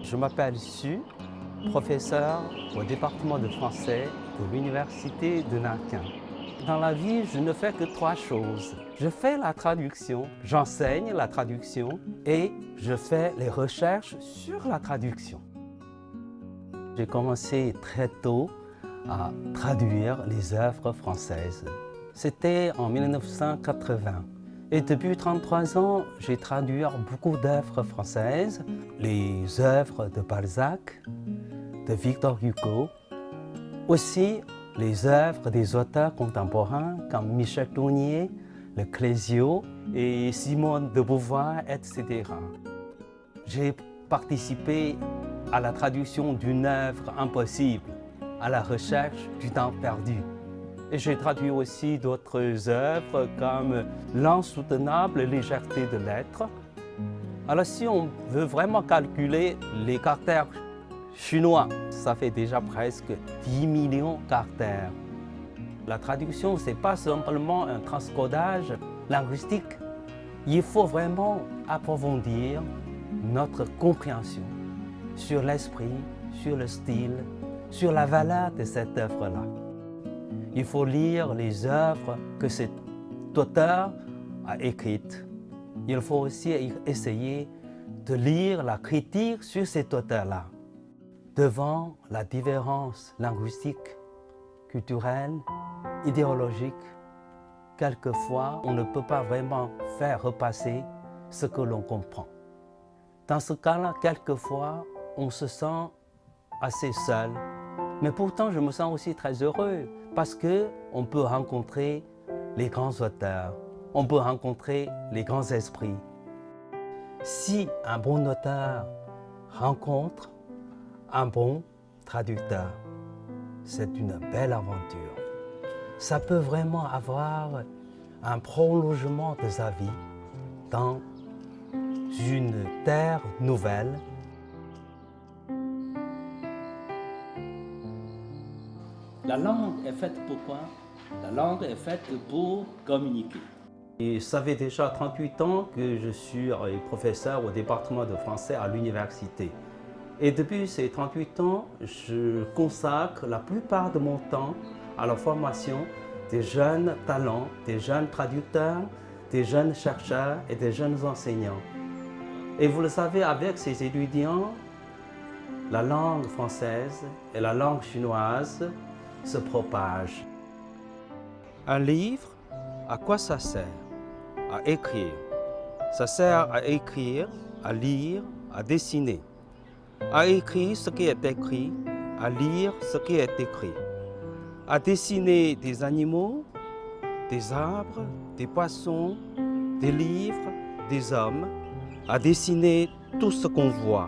Je m'appelle Su, professeur au département de français de l'Université de Nankin. Dans la vie, je ne fais que trois choses. Je fais la traduction, j'enseigne la traduction et je fais les recherches sur la traduction. J'ai commencé très tôt à traduire les œuvres françaises. C'était en 1980. Et depuis 33 ans, j'ai traduit beaucoup d'œuvres françaises, les œuvres de Balzac, de Victor Hugo, aussi les œuvres des auteurs contemporains comme Michel Tournier, Le Clésio et Simone de Beauvoir, etc. J'ai participé à la traduction d'une œuvre impossible, à la recherche du temps perdu. Et j'ai traduit aussi d'autres œuvres comme L'insoutenable légèreté de l'être. Alors si on veut vraiment calculer les caractères chinois, ça fait déjà presque 10 millions de caractères. La traduction, ce n'est pas simplement un transcodage linguistique. Il faut vraiment approfondir notre compréhension sur l'esprit, sur le style, sur la valeur de cette œuvre-là. Il faut lire les œuvres que cet auteur a écrites. Il faut aussi essayer de lire la critique sur cet auteur-là. Devant la différence linguistique, culturelle, idéologique, quelquefois on ne peut pas vraiment faire repasser ce que l'on comprend. Dans ce cas-là, quelquefois, on se sent assez seul. Mais pourtant, je me sens aussi très heureux parce qu'on peut rencontrer les grands auteurs, on peut rencontrer les grands esprits. Si un bon auteur rencontre un bon traducteur, c'est une belle aventure. Ça peut vraiment avoir un prolongement de sa vie dans une terre nouvelle. La langue est faite pour quoi? La langue est faite pour communiquer. Et ça fait déjà 38 ans que je suis professeur au département de français à l'université. Et depuis ces 38 ans, je consacre la plupart de mon temps à la formation des jeunes talents, des jeunes traducteurs, des jeunes chercheurs et des jeunes enseignants. Et vous le savez, avec ces étudiants, la langue française et la langue chinoise se propagent. Un livre, à quoi ça sert? À écrire. Ça sert à écrire, à lire, à dessiner. À écrire ce qui est écrit, à lire ce qui est écrit. À dessiner des animaux, des arbres, des poissons, des livres, des hommes. À dessiner tout ce qu'on voit.